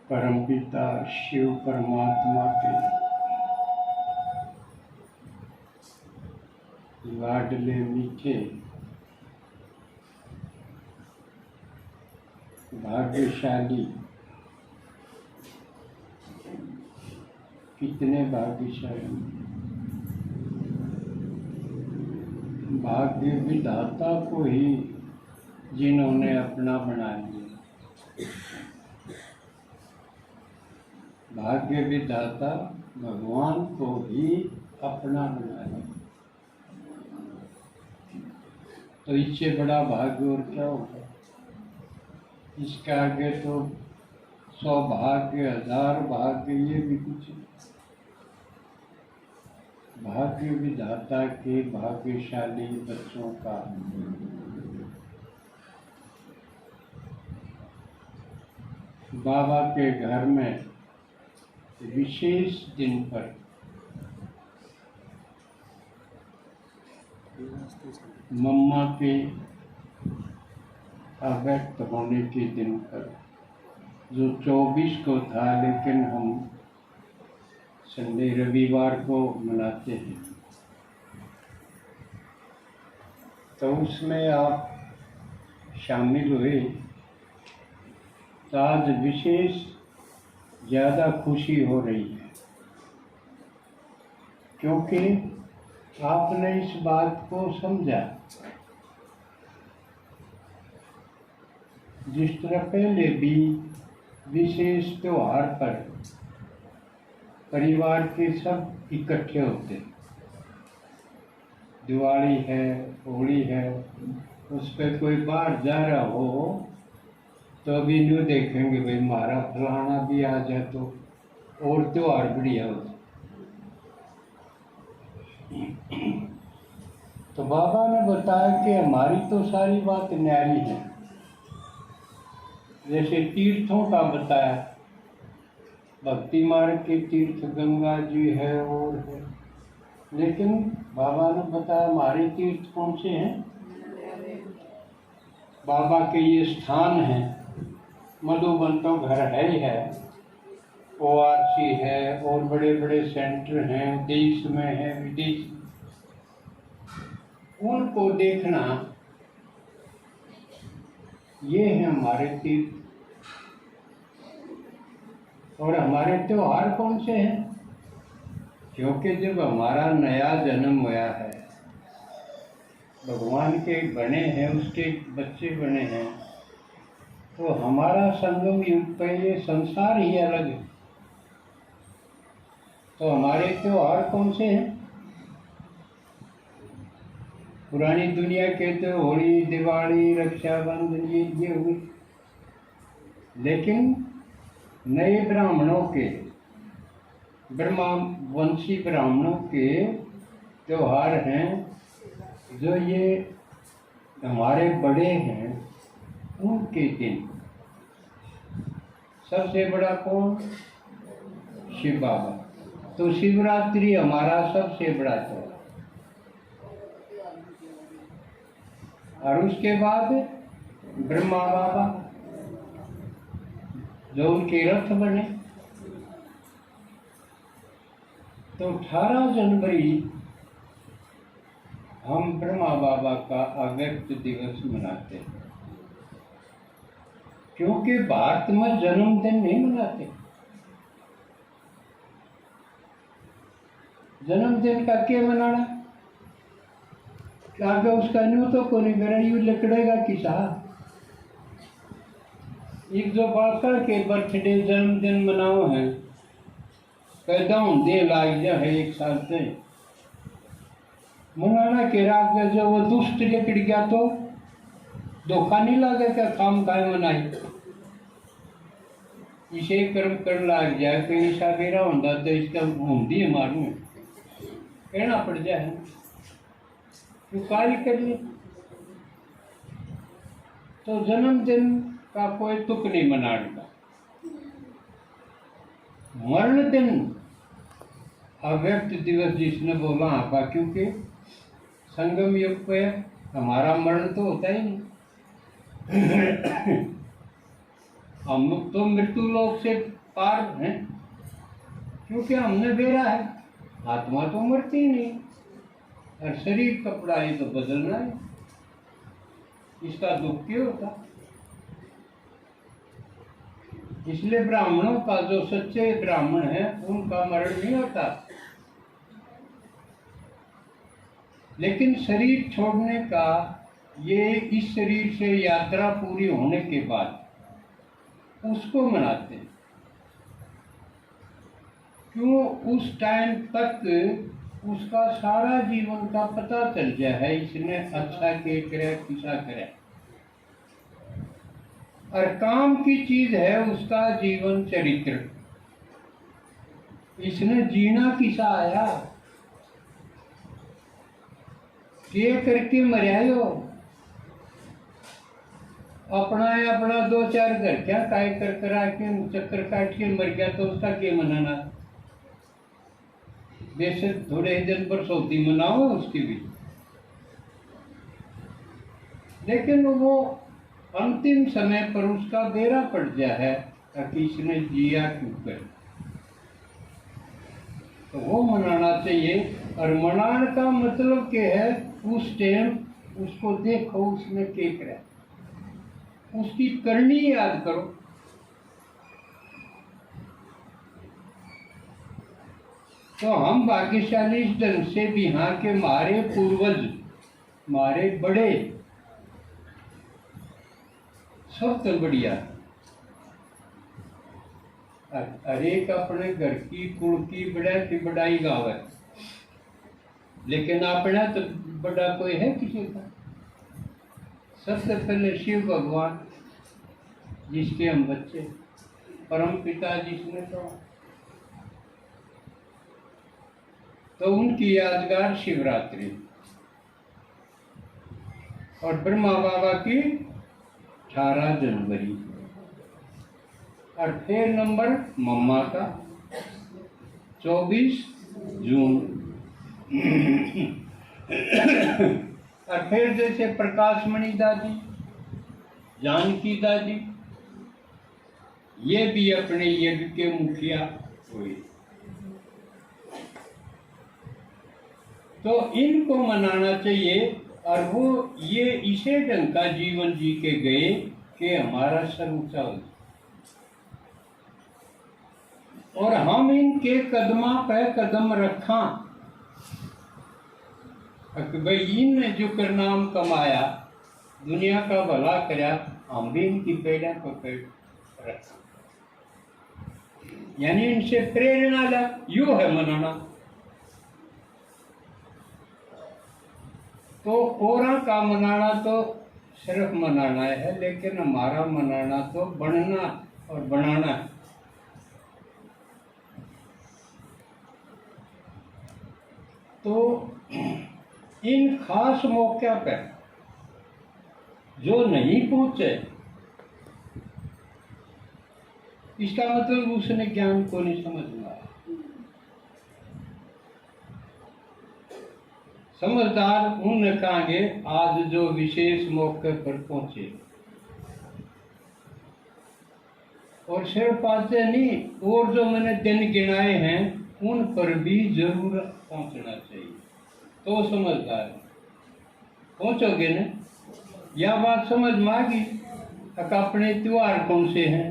परमपिता शिव परमात्मा के लाडले मीठे भाग्यशाली, कितने भाग्यशाली, भाग्य विधाता को ही जिन्होंने अपना बना लिया। भाग्य विधाता भगवान को ही अपना बना लिया, तो इससे बड़ा भाग्य और क्या होगा। इसके आगे तो सौभाग्य, हजार भाग्य, ये भी कुछ नहीं। भाग्य विधाता के भाग्यशाली बच्चों का बाबा के घर में विशेष दिन पर मम्मा के अव्यक्त होने के दिन पर, जो 24 को था, लेकिन हम संडे रविवार को मनाते हैं, तो उसमें आप शामिल हुए, तो आज विशेष ज़्यादा खुशी हो रही है, क्योंकि आपने इस बात को समझा। जिस तरह पहले भी विशेष त्योहार पर परिवार के सब इकट्ठे होते, दिवाली है, होली है, उस पर कोई बाहर जा रहा हो तो अभी न्यू देखेंगे भाई हमारा फलाना भी आ जाए तो और त्योहार बढ़िया होता। तो बाबा ने बताया कि हमारी तो सारी बात न्यारी है। जैसे तीर्थों का बताया, भक्ति मार्ग के तीर्थ गंगा जी है और है, लेकिन बाबा ने बताया हमारे तीर्थ कौन से हैं। बाबा के ये स्थान हैं, मधुबन तो घर है ही है, ORC है और बड़े बड़े सेंटर हैं, देश में है, विदेश। उनको देखना, ये है हमारे तीर्थ। और हमारे त्योहार कौन से हैं, क्योंकि जब हमारा नया जन्म हुआ है, भगवान के बने हैं, उसके बच्चे बने हैं, तो हमारा संगम युग पे ये संसार ही अलग है। तो हमारे त्योहार कौन से हैं। पुरानी दुनिया के तो होली, दिवाली, रक्षाबंधन, ये हुई, लेकिन नए ब्राह्मणों के, ब्रह्मवंशी ब्राह्मणों के त्योहार हैं, जो ये हमारे बड़े हैं, उनके दिन। सबसे बड़ा कौन, शिव बाबा। तो शिवरात्रि हमारा सबसे बड़ा त्योहार, और उसके बाद ब्रह्मा बाबा, जो उनके रथ बने। तो 18 जनवरी हम ब्रह्मा बाबा का अव्यक्त दिवस मनाते हैं, क्योंकि भारत में जन्मदिन नहीं मनाते। जन्मदिन का क्या मनाना, आगे उसका न्यू तो को नहीं करे, यू लकड़ेगा किसा। एक जो बाका के बर्थडे जन्मदिन मनाओ है, पैदा दे लाग जा है, एक साल से मनाना के राग में जो वो दुष्ट लिकड़ गया तो धोखा नहीं लगे क्या काम काय मनाई। इसे कर्म कर लाग जाए, कोई ईसा मेरा होता तो इसका होंगी है मारू कहना पड़ जाए, तो कार्य करिए। तो जन्मदिन का कोई तुक नहीं मनाएगा। मरण दिन अव्यक्त दिवस जिसने बोला आपा, क्योंकि संगम युग पे हमारा मरण तो होता ही नहीं। हम तो मृत्यु लोक से पार हैं, क्योंकि हमने बेरा है। आत्मा तो मरती नहीं, और शरीर कपड़ा ये तो बदलना है, इसका दुख क्यों होता। इसलिए ब्राह्मणों का, जो सच्चे ब्राह्मण है, उनका मरण नहीं होता। लेकिन शरीर छोड़ने का, ये इस शरीर से यात्रा पूरी होने के बाद उसको मनाते हैं। क्यों? उस टाइम तक उसका सारा जीवन का पता चल गया है, इसने अच्छा के करे किसा करे, और काम की चीज है उसका जीवन चरित्र, इसने जीना किसा आया, के करके मरियायो। अपना अपना दो चार घर क्या काय कर करा के चक्कर काट के मर गया, तो उसका क्या मनाना। बेशक थोड़े दिन पर सोती मनाओ उसकी भी, लेकिन वो अंतिम समय पर उसका बेरा पड़ गया है कि इसने जिया क्यों कर, तो वो मनाना चाहिए। और मनाने का मतलब क्या है, उस टाइम उसको देखो उसने क्या करा, उसकी करनी याद करो। तो हम भाग्यशाली इस ढंग से भी हाँ के हमारे पूर्वज, हमारे बड़े सब तो बढ़िया, हरेक अपने घर की कुल की बढ़ाई गाँव है, लेकिन अपना तो बड़ा कोई है किसी का। सबसे पहले शिव भगवान, जिसके हम बच्चे, परम पिता जिसने तो उनकी यादगार शिवरात्रि, और ब्रह्मा बाबा की 18 जनवरी, और फिर नंबर मम्मा का 24 जून, और फिर जैसे प्रकाशमणि दादी, जानकी दादी, ये भी अपने यज्ञ के मुखिया हुए। तो इनको मनाना चाहिए, और वो ये इसे ढंग का जीवन जी के गए कि हमारा सर ऊंचा हो, और हम इनके कदमा पे कदम रखा कि भाई इनने जो कर नाम कमाया, दुनिया का भला कराया, हम भी इनकी पेड़ा पकड़ रखा, यानी इनसे प्रेरणा ला, यू है मनाना। तो औरों का मनाना तो सिर्फ मनाना है, लेकिन हमारा मनाना तो बनना और बनाना है। तो इन खास मौके पर जो नहीं पहुंचे, इसका मतलब उसने ज्ञान को नहीं समझना। समझदार उन कहेंगे आज जो विशेष मौके पर पहुंचे, और सिर्फ आज नहीं, और जो मैंने दिन गिनाए हैं उन पर भी जरूर पहुंचना चाहिए, तो समझदार पहुंचोगे ना। यह बात समझ में आ गई। अपने त्योहार कौन से हैं,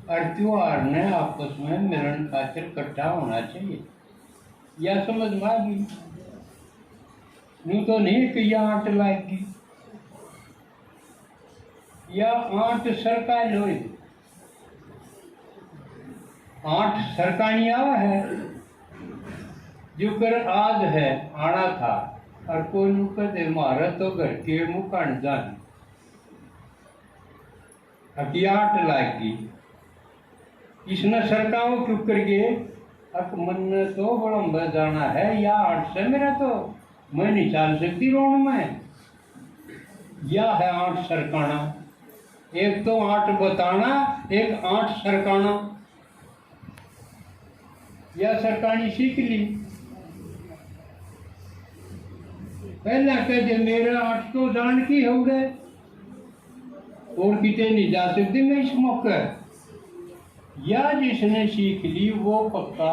और त्योहार ने आपस में मिलन खातिर इकट्ठा होना चाहिए, यह समझ में आ गई। यूं तो नहीं कि यह आंट लाएगी, या आंट सरका लोई, आंट सरकानिया है जो कर आज है आना था, और कोई नुकर दे मारा तो घर के मुकान जान आंट लाएगी। इसने सरकाओं क्यों कर गए, अक मन तो बड़ा जाना है, या आंट से मेरा तो मैं नहीं चाल सकती रोन में, या है आंट सरकाना। एक तो आंट बताना, एक आंट सरकाना, या सरकानी सीख ली। पहला कहे मेरा आठ तो जान की हो गए, और कितने नहीं जा सकती मैं इस मौके, या जिसने सीख ली वो पक्का,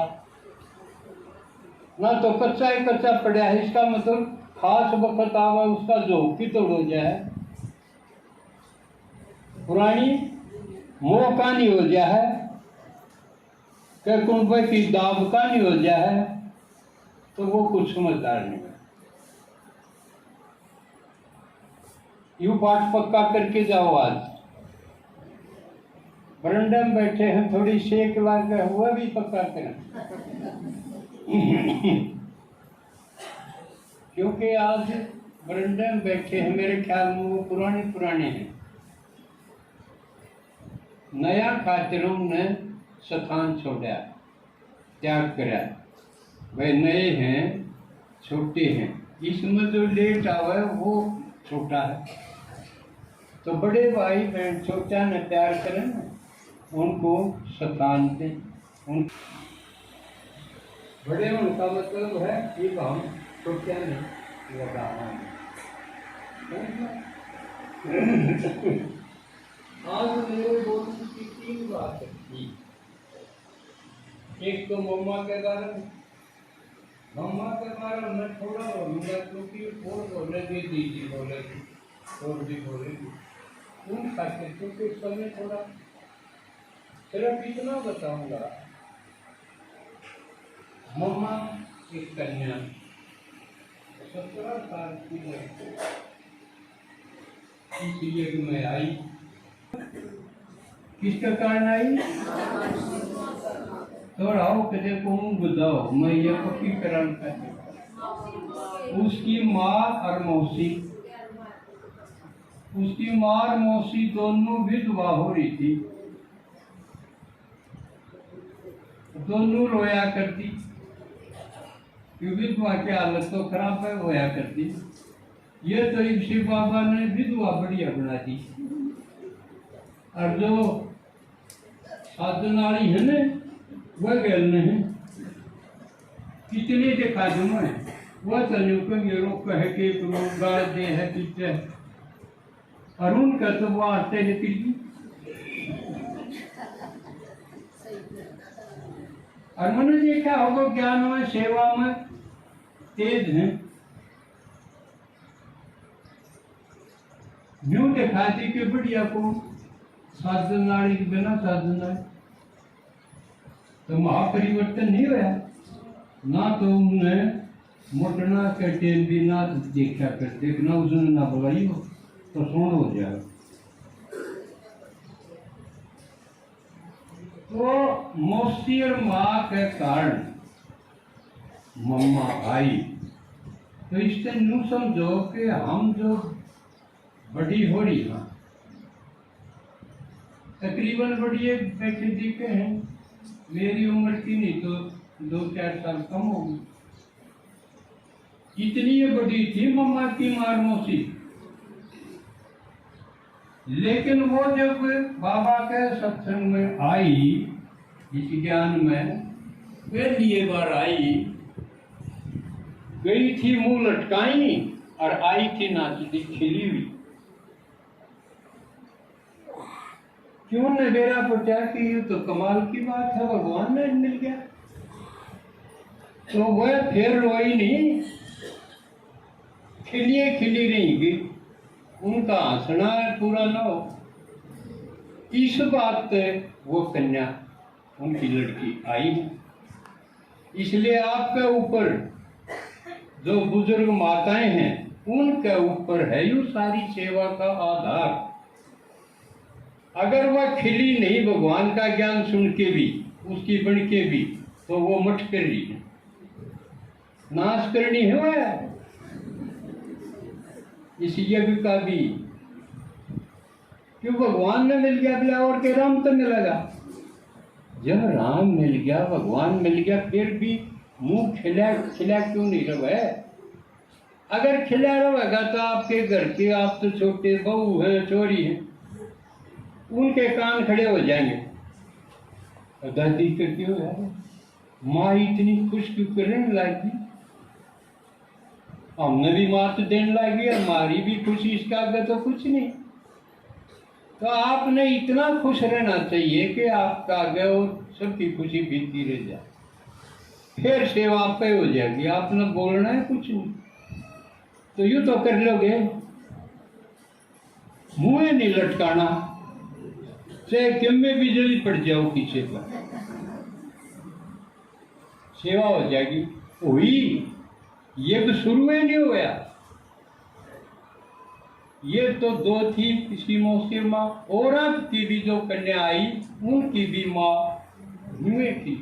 ना तो कच्चा ही कच्चा पड़ा है। इसका मतलब खास वक्त आवा उसका जोक की तोड़ हो जाए, पुरानी मोह कहानी हो जाए, कि कुंभे की दाब कहानी हो जाए, तो वो कुछ समझदार नहीं है। यू पाठ पक्का करके जाओ। आज बरंडे में बैठे हैं, थोड़ी शेक लगा हुआ भी पक्का करें क्योंकि आज बरंडे में बैठे हैं, मेरे ख्याल में वो पुराने हैं। नया खातिरों ने स्थान छोड़ा, त्याग करा, वे नए हैं, छोटे हैं। इसमें जो लेट आवे वो छोटा है। तो बड़े भाई बहन छोटा ने प्यार करें ना, उनको स्थान दें। उन बड़े उनका मतलब है कि हम छोटा नहीं लगा। आज मेरे बोलने की 3 बात थी। एक तो मम्मा के बारे में थोड़ा बोलूँगा, क्योंकि और बोले भी दीदी बोलेगी और भी बोलेगी उन खाते, क्योंकि इस समय थोड़ा सिर्फ इतना बताऊंगा। मम्मा एक कन्या 17 साल की लड़की इस युग में आई। किसका कारण आई? थोड़ा हो के देखो, बताओ, मैं ये पक्की करान करती। उसकी माँ और मौसी, उसकी माँ और मौसी दोनों विधवा हो रही थी, दोनों रोया करती। विधवा की हालत तो खराब है, होया करती। ये तो शिव बाबा ने विधवा बढ़िया बना दी। और जो साधनाली है ना, वह गल नहीं कितने देखा दूं मैं, वह तनु को मेरो कह के गाड़ दे है पीछे, और उनका तो वो आते निकली। और मैंने देखा होगा ज्ञान में सेवा में तेज है, यूं दिखाती कि बढ़िया को साधनाली के बिना साधना तो महापरिवर्तन नहीं होया ना। तो उन्हें मोटना के टेल भी ना देखा करते, ना उसने ना बुलाई हो तो सुन हो जाए। तो मौसी और माँ के कारण मम्मा आई। तो इससे यूं समझो कि हम जो बड़ी हो रही हैं, तकरीबन बड़ी बैठे दिखे हैं, मेरी उम्र की नहीं तो 2-4 साल कम होगी। इतनी ये बड़ी थी मम्मा की मार मौसी। लेकिन वो जब बाबा के सत्संग में आई, इस ज्ञान में पहली बार आई, गई थी मुंह लटकाई और आई थी नाचती खिली हुई। क्यों ने मेरा पूछा कि ये तो कमाल की बात है, भगवान ने मिल गया। तो वह फिर रोई नहीं, खिली रहेंगी, उनका हंसना पूरा न हो। इस बात पे वो कन्या उनकी लड़की आई है। इसलिए आपके ऊपर जो बुजुर्ग माताएं हैं, उनके ऊपर है यू सारी सेवा का आधार। अगर वह खिली नहीं भगवान का ज्ञान सुन के भी, उसकी बन के भी, तो वो मठ कर रही है, नाश करनी है वह। इस यज्ञ का भी क्यों भगवान ने मिल गया बिला और के राम तो मिलेगा। जब राम मिल गया, भगवान मिल गया, फिर भी मुंह खिला क्यों नहीं रहे? अगर खिला रहेगा तो आपके घर के, आप तो छोटे बहू हैं, चोरी हैं, उनके कान खड़े हो जाएंगे। दादी का क्यों है, माँ इतनी खुश क्यों करने लगी, हमने भी मात देने लगी, हमारी भी खुशी, इसका आगे तो कुछ नहीं। तो आपने इतना खुश रहना चाहिए कि आपका आगे और सबकी खुशी बीतती रह जाए, फिर सेवा पे हो जाएगी। आपने बोलना है कुछ नहीं, तो यूँ तो कर लोगे, मुँह नहीं लटकाना, चाहे क्यों में बिजली पड़ जाओ किसी पर, सेवा हो जाएगी। हुई ये भी शुरू में नहीं हुआ, ये तो दो थी किसी मौसी माँ, और की भी जो कन्या आई उनकी भी माँ न्यूए थी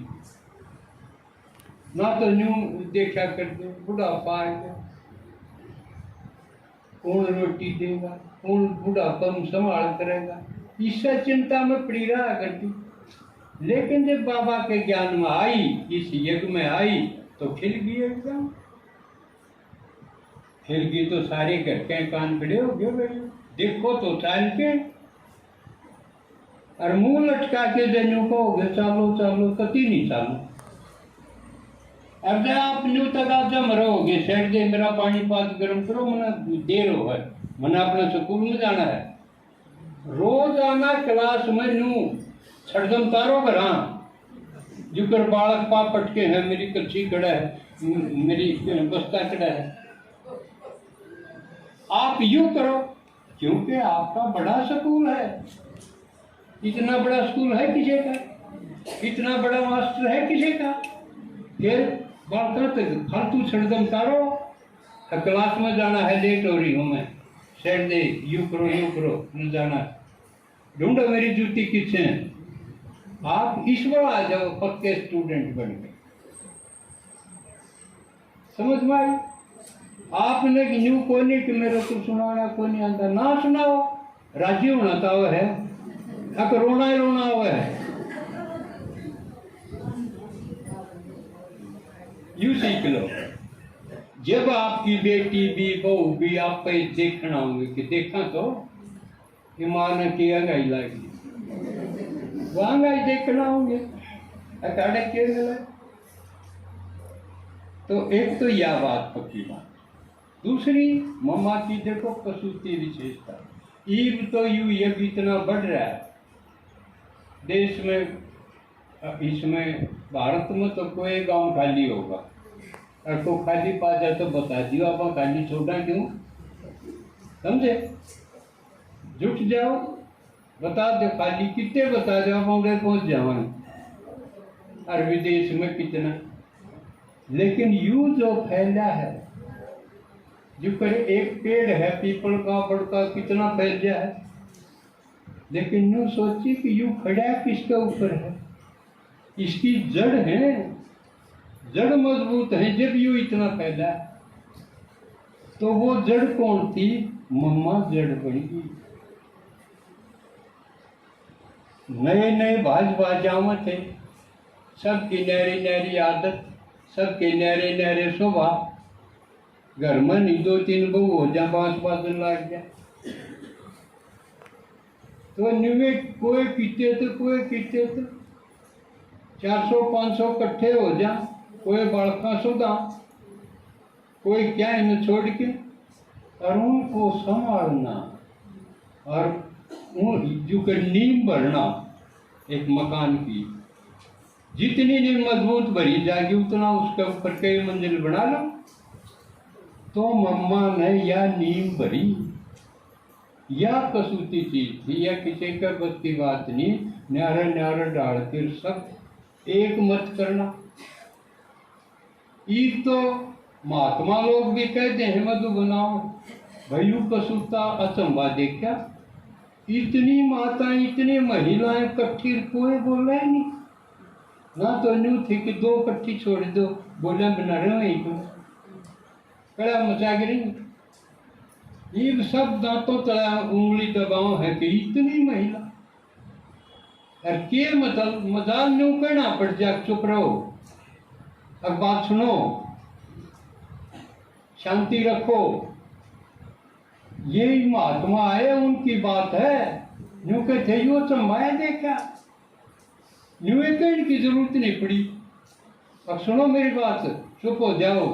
ना, तो न्यू देखा करते बुढ़ापा आएगा, कौन रोटी देगा, कौन बुढ़ापा में संभाल करेगा, इससे चिंता में पड़ी रहा करती। लेकिन जब बाबा के ज्ञान में आई, इस युग में आई, तो खिल गई एकदम, खिल गई तो सारे घर के कान खड़े हो गए भाई, देखो तो चाल के, और मुंह लटका के जन्यू कहोगे चालो चालो, कति नहीं चालो। अब आप न्यू तक जम रहोगे, सेठ दे मेरा पानी पास गर्म करो, मना देर हो है, मना अपना स्कूल में जाना है, रोज आना क्लास में नू छड़दम तारो करा, जुकर बालक पा पटके है, मेरी कच्ची कड़ा है, मेरी बस्ता कड़ा है। आप यूं करो, क्योंकि आपका बड़ा स्कूल है, इतना बड़ा स्कूल है किसी का, इतना बड़ा मास्टर है किसी का, फिर बालका तक फालतू छड़दम तारो, क्लास में जाना है, लेट हो रही हूँ मैं, सेठ दे यूं करो न जाना, ढूंढो मेरी जूती किससे है। आप ईश्वर आ जाओ, पक्के स्टूडेंट बन गए, समझ में आई। आपने न्यू को नहीं कि मेरे को सुनाना को नहीं आता, ना सुनाओ, राजी होना तो है, अक रोना ही रोना हुआ है। यू सीख लो, जब आपकी बेटी भी बहू भी आप पे देखना होंगे कि देखा तो कि माँ ने किया गई लागी, वहां गई देखना होंगे अकाडे के लिए। तो एक तो यह बात पक्की बात, दूसरी मम्मा की देखो कसूती विशेषता, ईब तो यू ये भी इतना बढ़ रहा है देश में, इसमें भारत में तो कोई गांव खाली होगा, और को खाली पा जाए तो बता दियो, आप खाली छोड़ा क्यों, समझे, जुट जाओ, बता दो खाली कितने, बता दो आप उधर पहुंच जाओ, और विदेश में कितना। लेकिन यू जो फैला है, जो करे एक पेड़ है पीपल का बड़का, कितना फैल गया है, लेकिन यूं सोची कि यू खड़ा किसके ऊपर है, इसकी जड़ है, जड़ मजबूत है, जब यू इतना फैला, तो वो जड़ कौन थी, मम्मा जड़ बन गई। नए नए बाजाओं थे, सबकी नहरी नहरी आदत, सबके नहरे नहरे स्वभाव, घर में नहीं दो तीन बहू हो जा, बांस बाजन लाग जा, तो निवे कोई पीते तो कोई पीते तो 400-500 इकट्ठे हो जा, कोई बड़का सुधा, कोई क्या इन्हें छोड़ के, और उनको संभालना और जो कर नींव भरना एक मकान की, जितनी नींव मजबूत भरी जाएगी उतना उसके ऊपर कई मंजिल बना लो। तो मम्मा ने या नींव भरी, या कसूती चीज थी, या किसी का बस की बात नहीं, न्यारा न्यारा डाल कर सब एक मत करना। एक तो महात्मा लोग भी कहते हैं मधु बनाओ, भयू कसूता अचंबा देखा, इतनी माताएं इतनी महिलाएं इकट्ठी, कोई बोला ही नहीं, ना तो न्यू थी कि 2 इकट्ठी छोड़ दो, बोला बना रहे हैं, कड़ा मचा गिरी, ये सब दांतों तला उंगली दबाओ है कि इतनी महिला, और के मतलब मजाल न्यू कहना पड़ जा, चुप रहो, अब बात सुनो, शांति रखो, ये महात्मा आए उनकी बात है, न्यू कहते यो चंबाया देखा, न्यू कहने की जरूरत नहीं पड़ी, अब सुनो मेरी बात, चुप हो जाओ,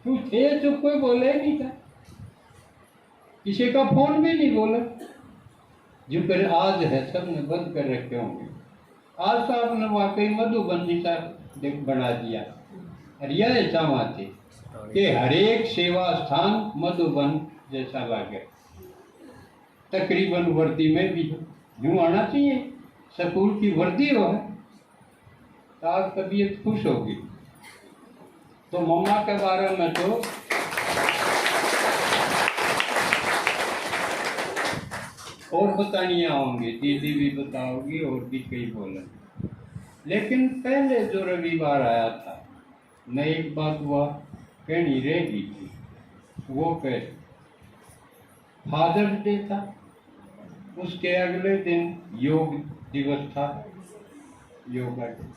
तू थे चुप, कोई बोले नहीं था, किसी का फोन भी नहीं बोला, जो कर आज है सबने बंद कर रखे होंगे। आज तो आपने वाकई मधुबन जैसा बना दिया। और यह चाहवा थे कि हर एक सेवा स्थान मधुबन जैसा लगे। तकरीबन वर्दी में भी यूँ आना चाहिए, स्कूल की वर्दी हो है तो आप तबीयत खुश होगी। तो मम्मा के बारे में तो और बतानी होंगी, दीदी भी बताओगी और भी कई बोलेंगे। लेकिन पहले जो रविवार आया था, मैं एक बात हुआ कहनी रह गई थी, वो कैसे फादर्स डे था, उसके अगले दिन योग दिवस था, योगा डे।